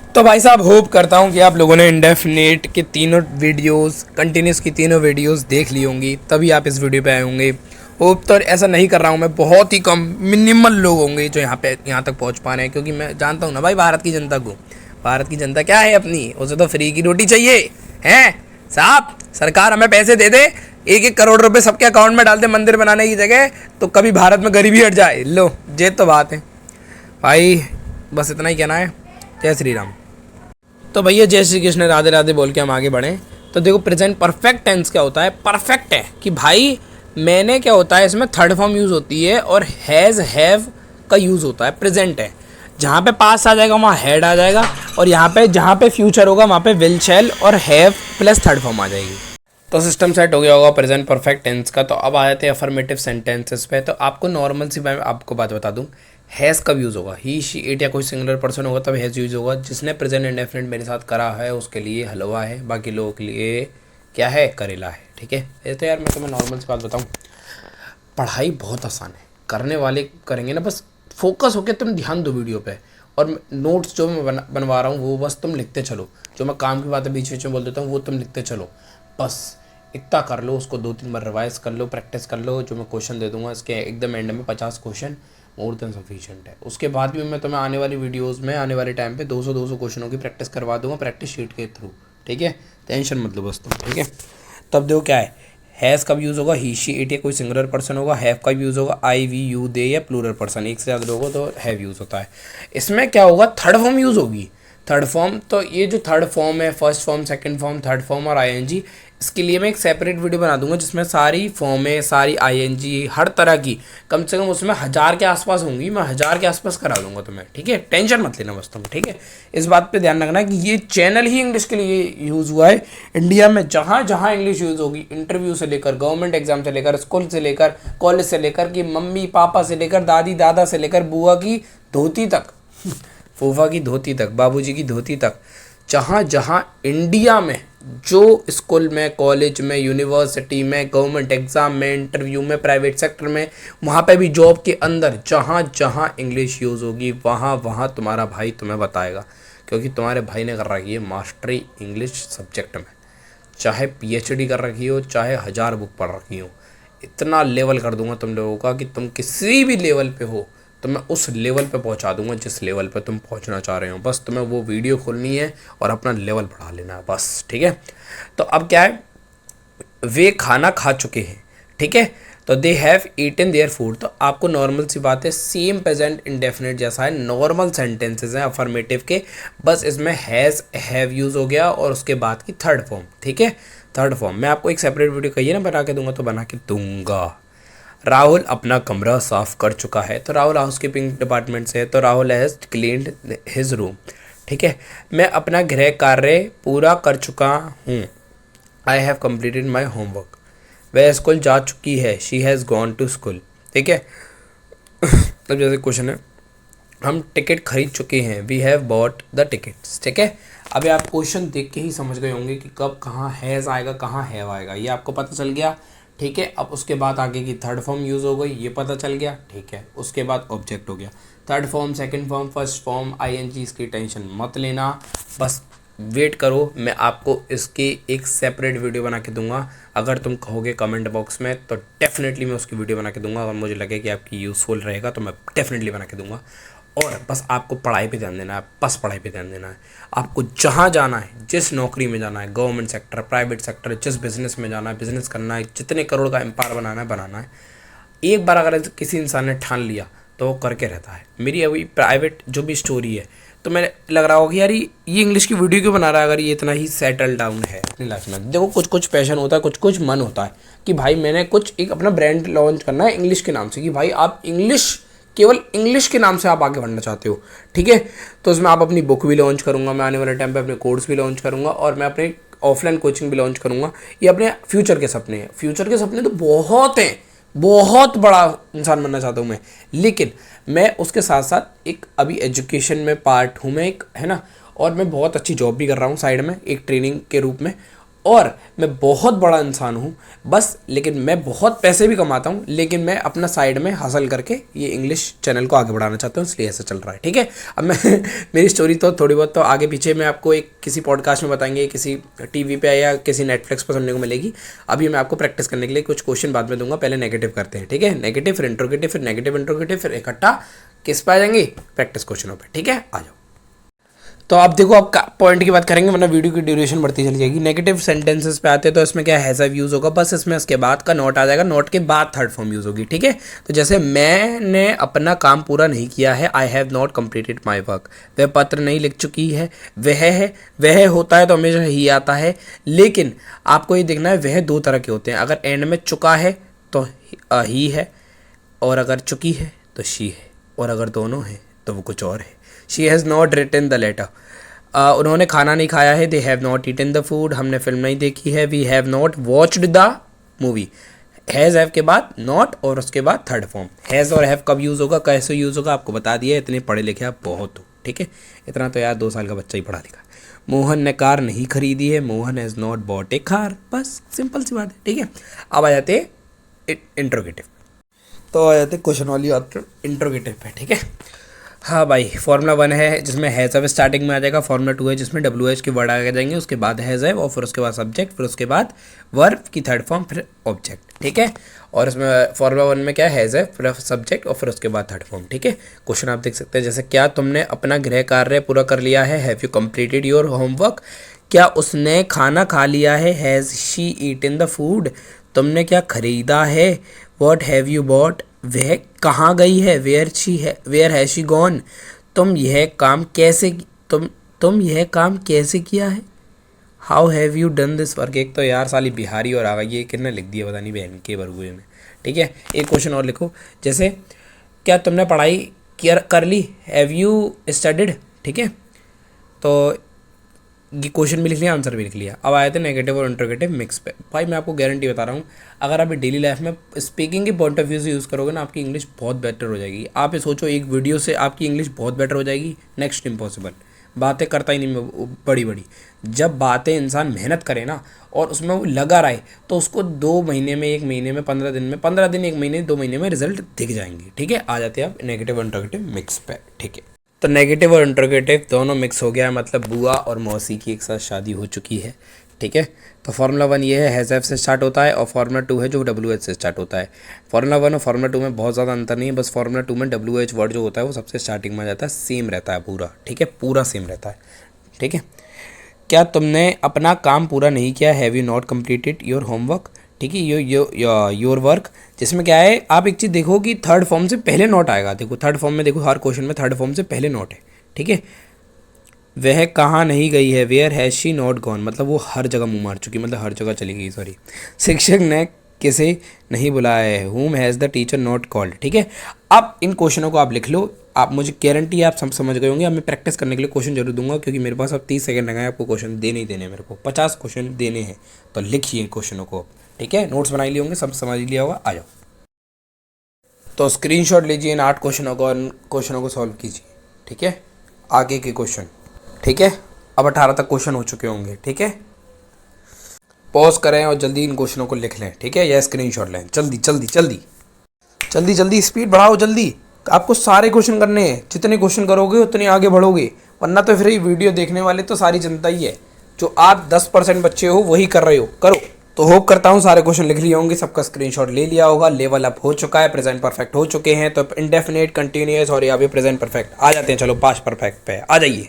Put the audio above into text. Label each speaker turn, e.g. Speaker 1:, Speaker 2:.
Speaker 1: तो भाई साहब होप करता हूँ कि आप लोगों ने इंडेफिनेट के तीनों वीडियोस कंटिन्यूस की तीनों वीडियोस देख ली होंगी, तभी आप इस वीडियो पे आए होंगे। होप तो ऐसा नहीं कर रहा हूँ मैं, बहुत ही कम मिनिमल लोग होंगे जो यहाँ तक पहुँच पा रहे हैं, क्योंकि मैं जानता हूँ ना भाई भारत की जनता को। भारत की जनता क्या है अपनी, उसे तो फ्री की रोटी चाहिए हैं साहब। सरकार हमें पैसे दे दे, 1-1 करोड़ रुपए सबके अकाउंट में डाल दे मंदिर बनाने की जगह, तो कभी भारत में गरीबी हट जाए। लो ये तो बात है भाई, बस इतना ही कहना है। जय श्री राम। तो भैया जय श्री कृष्ण, राधे राधे बोल के हम आगे बढ़ें। तो देखो प्रेजेंट परफेक्ट टेंस क्या होता है। परफेक्ट है कि भाई मैंने क्या होता है, इसमें थर्ड फॉर्म यूज़ होती है और हैज़ हैव का यूज़ होता है। प्रेजेंट है, जहाँ पे पास आ जाएगा वहाँ हैड आ जाएगा, और यहाँ पे जहाँ पे फ्यूचर होगा वहाँ पे विल शैल और हैव प्लस थर्ड फॉर्म आ जाएगी। तो सिस्टम सेट हो गया होगा प्रेजेंट परफेक्ट टेंस का। तो अब आ जाते हैं अफर्मेटिव सेंटेंसेस पे। तो आपको नॉर्मल सी मैं आपको बात बता दूं, हैज़ कब यूज़ होगा, ही शी इट या कोई सिंगुलर पर्सन होगा तब हैज़ यूज़ होगा। जिसने प्रेजेंट इंडेफिनिट मेरे साथ करा है उसके लिए हलवा है, बाकी लोगों के लिए क्या है, करेला है। ठीक है, ये तो यार मैं तुम्हें नॉर्मल सी बात बताऊँ, पढ़ाई बहुत आसान है, करने वाले करेंगे ना, बस फोकस होकर तुम ध्यान दो वीडियो पे, और नोट्स जो मैं बनवा रहा हूँ वो बस तुम लिखते चलो। जो मैं काम की बातें बीच बीच में बोल देता हूँ वो तुम लिखते चलो, बस इतना कर लो। उसको 2-3 बार रिवाइज कर लो, प्रैक्टिस कर लो। जो मैं क्वेश्चन दे दूंगा इसके एकदम एंड में 50 क्वेश्चन मोर देन सफिशिएंट है। उसके बाद भी मैं तुम्हें आने वाली वीडियोस में आने वाले टाइम पे 200-200 क्वेश्चनों की प्रैक्टिस करवा दूंगा, प्रैक्टिस शीट के थ्रू। ठीक है, टेंशन मत लो बस तुम। ठीक है, तब देखो क्या है, हैज़ कब यूज़ होगा, ही शी इट या कोई सिंगुलर पर्सन होगा। हैव कब यूज़ होगा, आई वी यू दे या प्लूरल पर्सन, एक से ज़्यादा लोग हो तो हैव यूज़ होता है। इसमें क्या होगा, थर्ड फॉर्म यूज़ होगी। थर्ड फॉर्म, तो ये जो थर्ड फॉर्म है, first form, second form, third form और आईएनजी, इसके लिए मैं एक सेपरेट वीडियो बना दूंगा जिसमें सारी फॉर्में, सारी आईएनजी, हर तरह की, कम से कम उसमें 1000 के आसपास होंगी। मैं 1000 के आसपास करा दूंगा तुम्हें। ठीक है, टेंशन मत लेना बस तुम। ठीक है, इस बात पे ध्यान रखना कि ये चैनल ही इंग्लिश के लिए यूज़ हुआ है। इंडिया में जहाँ जहाँ इंग्लिश यूज़ होगी, इंटरव्यू से लेकर, गवर्नमेंट एग्जाम से लेकर, स्कूल से लेकर, कॉलेज से लेकर, कि मम्मी पापा से लेकर, दादी दादा से लेकर, बुआ की धोती तक, फूफा की धोती तक, बाबूजी की धोती तक, जहाँ जहाँ इंडिया में जो स्कूल में, कॉलेज में, यूनिवर्सिटी में, गवर्नमेंट एग्ज़ाम में, इंटरव्यू में, प्राइवेट सेक्टर में, वहाँ पे भी जॉब के अंदर जहाँ जहाँ इंग्लिश यूज़ होगी वहाँ वहाँ तुम्हारा भाई तुम्हें बताएगा, क्योंकि तुम्हारे भाई ने कर रखी है मास्टरी इंग्लिश सब्जेक्ट में। चाहे पीएचडी कर रखी हो, चाहे 1000 बुक पढ़ रखी हो, इतना लेवल कर दूंगा तुम लोगों का कि तुम किसी भी लेवल पे हो तो मैं उस लेवल पे पहुंचा दूंगा जिस लेवल पे तुम पहुंचना चाह रहे हो। बस तुम्हें वो वीडियो खोलनी है और अपना लेवल बढ़ा लेना है बस। ठीक है, तो अब क्या है, वे खाना खा चुके हैं। ठीक है, तो they have eaten their food. तो आपको नॉर्मल सी बात है, सेम प्रेजेंट इंडेफिनिट जैसा है, नॉर्मल सेंटेंसेस हैं अफर्मेटिव के, बस इसमें हैज़ हैव यूज़ हो गया और उसके बाद की थर्ड फॉर्म। ठीक है, थर्ड फॉर्म मैं आपको एक सेपरेट वीडियो कहिए ना बना के दूंगा तो बना के दूंगा। राहुल अपना कमरा साफ कर चुका है। तो राहुल हाउसकीपिंग डिपार्टमेंट से है, तो Rahul has cleaned his room. ठीक है, मैं अपना गृह कार्य पूरा कर चुका हूँ। I have completed my homework. वह स्कूल जा चुकी है। She has gone to school. ठीक है, तब जैसे क्वेश्चन है, हम टिकट खरीद चुके हैं। We have bought the tickets. ठीक है, अभी आप क्वेश्चन देख के ही समझ गए होंगे कि कब कहाँ हैज़ आएगा, कहाँ हैव आएगा, ये आपको पता चल गया। ठीक है, अब उसके बाद आगे की थर्ड फॉर्म यूज़ हो गई, ये पता चल गया। ठीक है, उसके बाद ऑब्जेक्ट हो गया, third form, second form, first form, ING, इसकी टेंशन मत लेना, बस वेट करो। मैं आपको इसकी एक सेपरेट वीडियो बना के दूंगा। अगर तुम कहोगे कमेंट बॉक्स में तो डेफिनेटली मैं उसकी वीडियो बना के दूंगा। अगर मुझे लगे कि आपकी यूज़फुल रहेगा तो मैं डेफिनेटली बना के दूंगा। और बस आपको पढ़ाई पे ध्यान देना है, बस पढ़ाई पे ध्यान देना है। आपको जहाँ जाना है, जिस नौकरी में जाना है, गवर्नमेंट सेक्टर, प्राइवेट सेक्टर, जिस बिज़नेस में जाना है, बिज़नेस करना है, जितने करोड़ का एम्पायर बनाना है, बनाना है। एक बार अगर किसी इंसान ने ठान लिया तो वो करके रहता है। मेरी अभी प्राइवेट जो भी स्टोरी है, तो मैंने लग रहा होगा कि यार ये इंग्लिश की वीडियो क्यों बना रहा है अगर ये इतना ही सेटल डाउन है अपनी लाइफ में। देखो कुछ कुछ पैशन होता है, कुछ कुछ मन होता है कि भाई मैंने कुछ एक अपना ब्रांड लॉन्च करना है इंग्लिश के नाम से, कि भाई आप इंग्लिश, केवल इंग्लिश के नाम से आप आगे बढ़ना चाहते हो। ठीक है, तो उसमें आप अपनी बुक भी लॉन्च करूँगा मैं आने वाले टाइम पे, अपने कोर्स भी लॉन्च करूँगा, और मैं अपने ऑफलाइन कोचिंग भी लॉन्च करूँगा। ये अपने फ्यूचर के सपने हैं। फ्यूचर के सपने तो बहुत हैं, बहुत बड़ा इंसान बनना चाहता हूँ मैं, लेकिन मैं उसके साथ साथ एक अभी एजुकेशन में पार्ट हूँ मैं एक, है ना, और मैं बहुत अच्छी जॉब भी कर रहा हूँ साइड में एक ट्रेनिंग के रूप में। और मैं बहुत बड़ा इंसान हूँ बस, लेकिन मैं बहुत पैसे भी कमाता हूँ, लेकिन मैं अपना साइड में हासिल करके ये इंग्लिश चैनल को आगे बढ़ाना चाहता हूँ, इसलिए ऐसा चल रहा है। ठीक है, अब मैं मेरी स्टोरी तो थोड़ी बहुत तो आगे पीछे मैं आपको एक किसी पॉडकास्ट में बताएंगे, किसी टीवी पे या किसी नेटफ्लिक्स पर सुनने को मिलेगी। अभी मैं आपको प्रैक्टिस करने के लिए कुछ क्वेश्चन बाद में दूंगा, पहले नेगेटिव करते हैं। ठीक है, नेगेटिव फिर इंट्रोगेटिव फिर नेगेटिव इंट्रोगेटिव फिर इकट्ठा किस पे आ जाएंगे, प्रैक्टिस क्वेश्चनों पर। ठीक है, आ जाओ। तो आप देखो, आप पॉइंट की बात करेंगे वरना वीडियो की ड्यूरेशन बढ़ती चली जाएगी। नेगेटिव सेंटेंसेस पे आते हैं तो इसमें क्या हैज़ हैव यूज़ होगा, बस इसमें उसके बाद का नॉट आ जाएगा, नॉट के बाद थर्ड फॉर्म यूज़ होगी। ठीक है, तो जैसे मैंने अपना काम पूरा नहीं किया है, I have not completed my work. वह पत्र नहीं लिख चुकी है, वह है, वह होता है तो हमेशा ही आता है, लेकिन आपको ये देखना है वह दो तरह के होते हैं। अगर एंड में चुका है तो ही है, और अगर चुकी है तो शी है, और अगर दोनों हैं तो वो कुछ और है। She has not written the letter. उन्होंने खाना नहीं खाया है, they have not eaten the food. हमने फिल्म नहीं देखी है, we have not watched the movie. Has have के बाद नॉट और उसके बाद थर्ड फॉर्म। हैज़ और हैव कब यूज़ होगा, कैसे यूज़ होगा, आपको बता दिया। इतने पढ़े लिखे आप बहुत हो। ठीक है, इतना तो यार 2 साल का बच्चा ही पढ़ा लिखा। मोहन ने कार नहीं खरीदी है, Mohan has not bought A car. बस सिंपल सी बात है। ठीक है, अब आ जाते इंट्रोगेटिव। तो आ जाते क्वेश्चन वाली इंट्रोगेटिव पे। ठीक है, हाँ भाई, फार्मूला 1 है जिसमें हैज़ हैव स्टार्टिंग में आ जाएगा, फार्मूला 2 है जिसमें WH के वर्ड आ जाएंगे, उसके बाद हैज़ हैव और फिर उसके बाद सब्जेक्ट, फिर उसके बाद वर्ब की थर्ड फॉर्म, फिर ऑब्जेक्ट। ठीक है, और इसमें फार्मूला 1 में क्या है, हैज़ हैव फिर सब्जेक्ट और फिर उसके बाद थर्ड फॉर्म। ठीक है, क्वेश्चन आप देख सकते हैं जैसे, क्या तुमने अपना गृह कार्य पूरा कर लिया है, have you completed your homework. क्या उसने खाना खा लिया है, has she eaten the food. तुमने क्या खरीदा है, वॉट हैव यू बॉट। वह कहाँ गई है, वेयर हैज शी गॉन। तुम यह काम कैसे किया है, how have you done this work. एक तो यार साली बिहारी और आ गई, ये कितने लिख दिया पता नहीं बहन के बरगुए में। ठीक है, एक क्वेश्चन और लिखो, जैसे क्या तुमने पढ़ाई कर ली, हैव यू स्टडीड। ठीक है, तो ये क्वेश्चन भी लिख लिया, आंसर भी लिख लिया। अब आए थे नेगेटिव और इंट्रोगेटिव मिक्स पे। भाई मैं आपको गारंटी बता रहा हूँ, अगर आप डेली लाइफ में स्पीकिंग के पॉइंट ऑफ व्यू से यूज़ करोगे ना, आपकी इंग्लिश बहुत बेटर हो जाएगी। आप ये सोचो, एक वीडियो से आपकी इंग्लिश बहुत बेटर हो जाएगी, नेक्स्ट इम्पॉसिबल। बातें करता ही नहीं बड़ी बड़ी, जब बातें इंसान मेहनत करे ना और उसमें वो लगा रहे, तो उसको 2 महीने में, 1 महीने में, 15 दिन में, 15 दिन 1 महीने 2 महीने में रिजल्ट दिख जाएंगे। ठीक है, आ जाते हैं आप नेगेटिव और इंट्रोगेटिव मिक्स पे। ठीक है, तो नेगेटिव और इंट्रोगेटिव दोनों मिक्स हो गया है, मतलब बुआ और मौसी की एक साथ शादी हो चुकी है। ठीक है, तो फार्मूला 1 ये है, हैज़ हैव से स्टार्ट होता है, और फार्मूला 2 है जो WH से स्टार्ट होता है। फार्मूला 1 और फार्मूला 2 में बहुत ज़्यादा अंतर नहीं है, बस फार्मूला 2 में WH वर्ड जो होता है वो सबसे स्टार्टिंग में आ जाता है, सेम रहता है पूरा। ठीक है, पूरा सेम रहता है। ठीक है, क्या तुमने अपना काम पूरा नहीं किया, have you not completed your homework. ठीक है, योर वर्क, जिसमें क्या है, आप एक चीज़ देखो कि थर्ड फॉर्म से पहले नॉट आएगा। देखो थर्ड फॉर्म में, देखो हर क्वेश्चन में थर्ड फॉर्म से पहले नॉट है। ठीक है, वह कहाँ नहीं गई है, where has she not gone, मतलब वो हर जगह मुँह मार चुकी, मतलब हर जगह चली गई, सॉरी। शिक्षक ने किसे नहीं बुलाया है, whom has the teacher not called. ठीक है, अब इन क्वेश्चनों को आप लिख लो, आप मुझे गारंटी है आप सब समझ गए होंगे। अब मैं प्रैक्टिस करने के लिए क्वेश्चन जरूर दूंगा, क्योंकि मेरे पास अब 30 सेकंड लगा है आपको क्वेश्चन देने ही देने, मेरे को 50 क्वेश्चन देने हैं, तो लिखिए इन क्वेश्चनों को। ठीक है, नोट्स बना लिए होंगे, सब समझ लिया होगा, आ जाओ। तो स्क्रीनशॉट लीजिए इन 8 क्वेश्चनों को सॉल्व कीजिए। ठीक है, आगे के क्वेश्चन। ठीक है, अब 18 तक क्वेश्चन हो चुके होंगे। ठीक है, पॉज करें और जल्दी इन क्वेश्चनों को लिख लें। ठीक है, या स्क्रीनशॉट लें, जल्दी जल्दी जल्दी जल्दी जल्दी, स्पीड बढ़ाओ जल्दी। आपको सारे क्वेश्चन करने हैं, जितने क्वेश्चन करोगे उतने आगे बढ़ोगे, वरना तो फिर ये वीडियो देखने वाले तो सारी जनता ही है। जो आप 10% बच्चे हो वही कर रहे हो, करो। तो होप करता हूँ सारे क्वेश्चन लिख लिए होंगे, सबका स्क्रीनशॉट ले लिया होगा। लेवल अप हो चुका है, प्रेजेंट परफेक्ट हो चुके हैं, तो इंडेफिनेट, कंटिन्यूअस और या भी प्रेजेंट परफेक्ट आ जाते हैं। चलो पास्ट परफेक्ट पे आ जाइए।